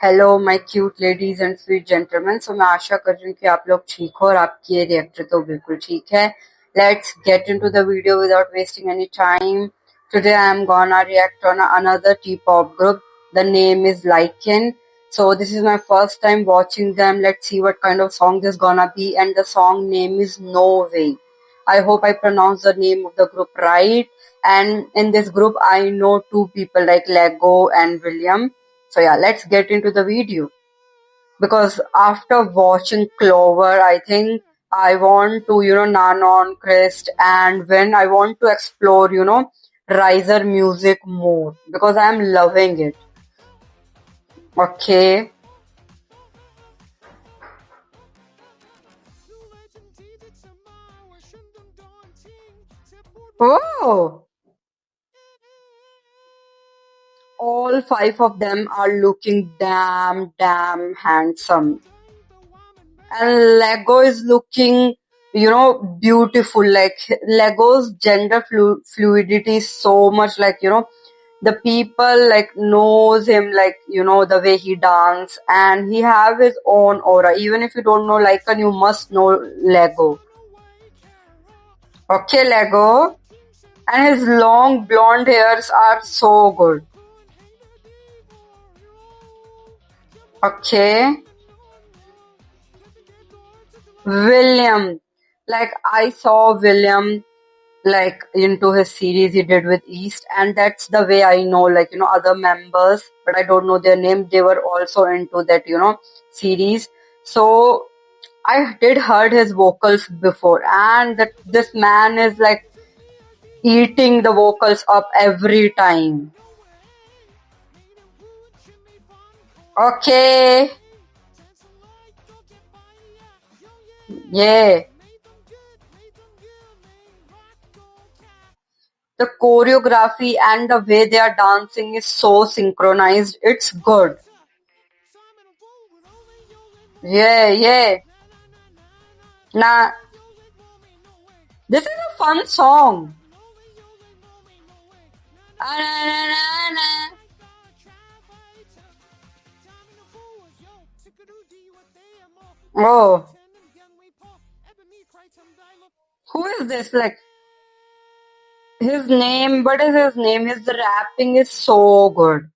Hello my cute ladies and sweet gentleman. मैं आशा कर रही हूँ कि आप लोग ठीक हो और आपकी ये रिएक्टर तो बिल्कुल ठीक है। Let's get into the video without wasting any time. Today I am gonna react on another T-pop group. The name is Lycan. So this is my first time watching them. Let's see what kind of song this gonna be, and the song name is No Way. I hope I pronounce the name of the group right. And in this group I know two people like Lego and William. So yeah, let's get into the video. Because after watching Clover, I think I want to, Nanon, Crest, and when I want to explore, Riser music more because I'm loving it. Okay. Oh, all five of them are looking damn handsome. And Lego is looking, beautiful. Like Lego's gender fluidity is so much like, the people like knows him like, the way he dance and he have his own aura. Even if you don't know Lycan, you must know Lego. Okay, Lego. And his long blonde hairs are so good. Okay. William. Like I saw William like into his series he did with East, and that's the way I know like other members, but I don't know their name. They were also into that series. So I did heard his vocals before, and that this man is like eating the vocals up every time. Okay. Yeah. The choreography and the way they are dancing is so synchronized. It's good. Yeah. Nah, this is a fun song. Oh, who is this? Like his name, what is his name? His rapping is so good.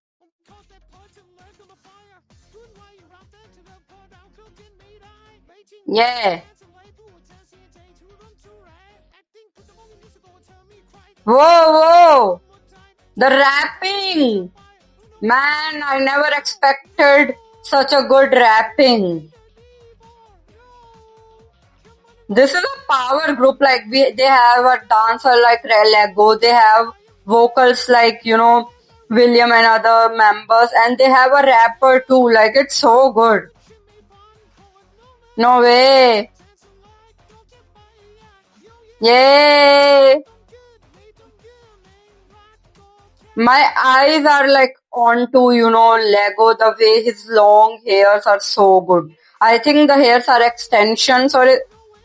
Yeah. Whoa. The rapping. Man, I never expected such a good rapping. This is a power group. Like they have a dancer like Lego. They have vocals like William and other members, and they have a rapper too. Like it's so good. No way. Yay. My eyes are like onto Lego. The way his long hairs are so good. I think the hairs are extensions or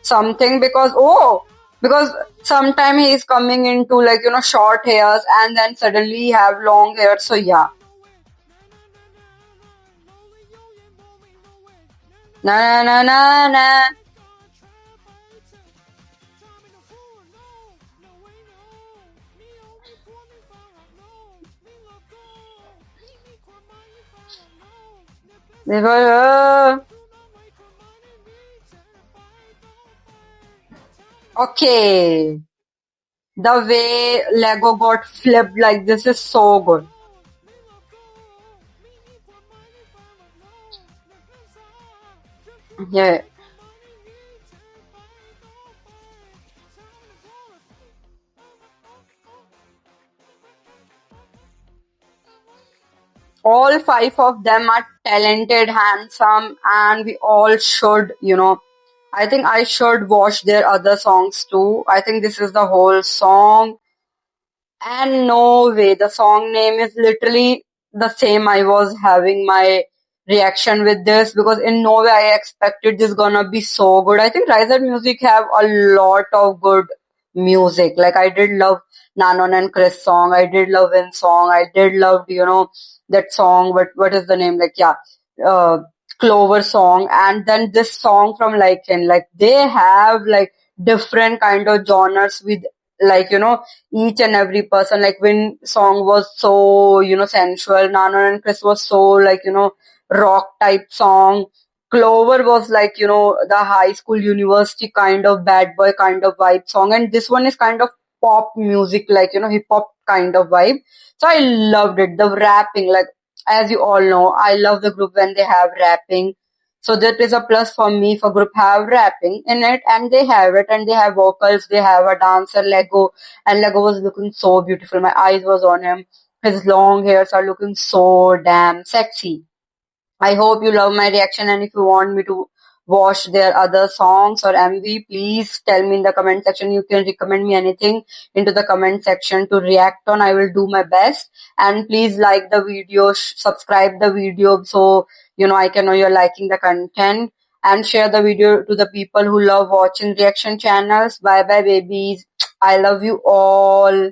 something because sometime he is coming into like short hairs and then suddenly he have long hair. So yeah. Na. Okay. The way Lego got flipped like this is so good. Yeah. All five of them are talented, handsome, and we all should, I think I should watch their other songs too. I think this is the whole song. And No Way, the song name is literally the same. I was having my reaction with this because in No Way I expected this gonna be so good. I think Riser Music have a lot of good music. Like I did love Nanon and Chris song. I did love Win song. I did love, that song. What is the name? Like yeah. uh, Clover song, and then this song from Lycan. Like they have like different kind of genres with, like, each and every person. Like Win song was so, sensual. Nana and Chris was so, like, rock type song. Clover was like, the high school university kind of bad boy kind of vibe song. And this one is kind of pop music, like, hip hop kind of vibe. So I loved it. The rapping, like, as you all know, I love the group when they have rapping. So that is a plus for me for group have rapping in it, and they have it, and they have vocals, they have a dancer, Lego, and Lego was looking so beautiful. My eyes was on him. His long hairs are looking so damn sexy. I hope you love my reaction, and if you want me to watch their other songs or MV, please tell me in the comment section. You can recommend me anything into the comment section to react on. I will do my best. And please like the video, subscribe the video so I can know you're liking the content, and share the video to the people who love watching reaction channels. Bye bye babies. I love you all.